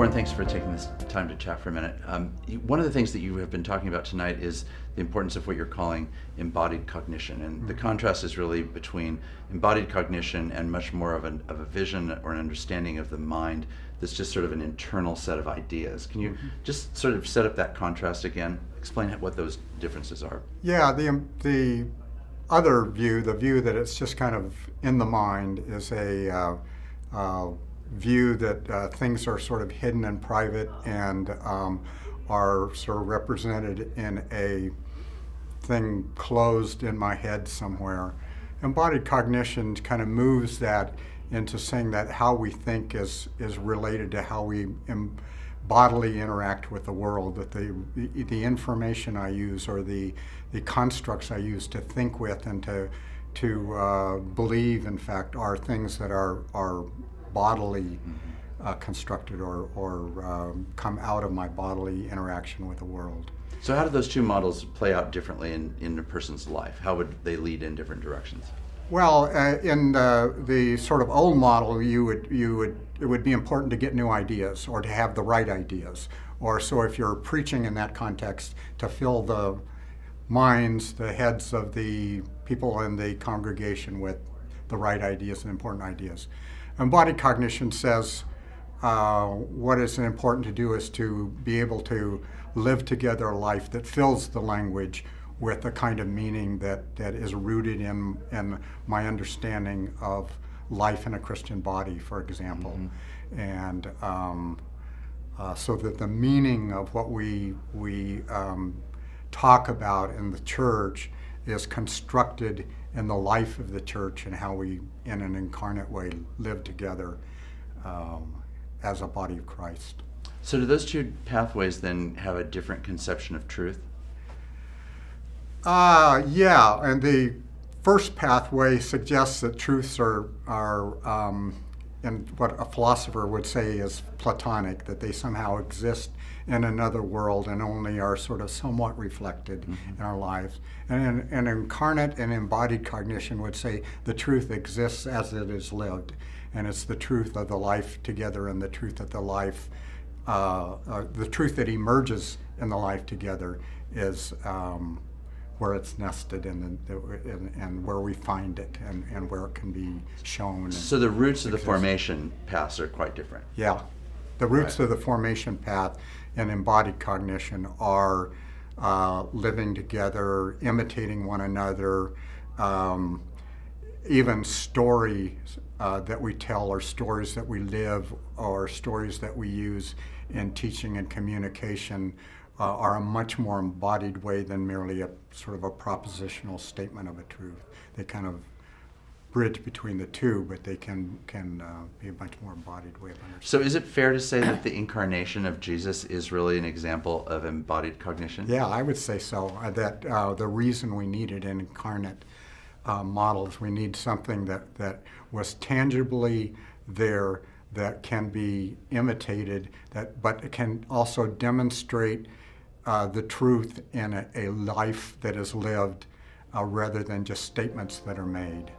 Warren, thanks for taking this time to chat for a minute. One of the things that you have been talking about tonight is the importance of what you're calling embodied cognition, and the contrast is really between embodied cognition and much more of a vision or an understanding of the mind that's just sort of an internal set of ideas. Can you just sort of set up that contrast again? Explain what those differences are. Yeah, the other view, the view that it's just kind of in the mind, is a view that things are sort of hidden and private and are sort of represented in a thing closed in my head somewhere. Embodied cognition kind of moves that into saying that how we think is related to how we bodily interact with the world, that the information I use or the constructs I use to think with and to believe, in fact, are things that are bodily constructed or come out of my bodily interaction with the world. So how do those two models play out differently in a person's life? How would they lead in different directions? Well, in the sort of old model, it would be important to get new ideas or to have the right ideas. Or so if you're preaching in that context, to fill the minds, the heads of the people in the congregation with the right ideas and important ideas. Embodied cognition says what is important to do is to be able to live together a life that fills the language with the kind of meaning that is rooted in my understanding of life in a Christian body, for example. And so that the meaning of what we talk about in the church is constructed in the life of the church and how we, in an incarnate way, live together as a body of Christ. So do those two pathways then have a different conception of truth? Yeah, and the first pathway suggests that truths are in what a philosopher would say is Platonic, that they somehow exist in another world and only are sort of somewhat reflected in our lives. And an incarnate and embodied cognition would say the truth exists as it is lived, and it's the truth of the life together and the truth of the life, the truth that emerges in the life together is where it's nested and where we find it and where it can be shown. So the roots of the formation paths are quite different. Yeah. The roots of the formation path and embodied cognition are living together, imitating one another, even stories that we tell or stories that we live or stories that we use in teaching and communication are a much more embodied way than merely a sort of a propositional statement of a truth. They kind of bridge between the two, but they can be a much more embodied way of understanding. So is it fair to say that the incarnation of Jesus is really an example of embodied cognition? Yeah, I would say so. That the reason we needed an incarnate model is we need something that was tangibly there, that can be imitated, but it can also demonstrate the truth in a life that is lived rather than just statements that are made.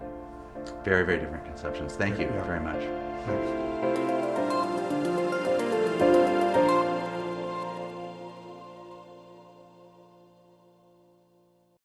Very, very different conceptions. Thank you very much. Thanks.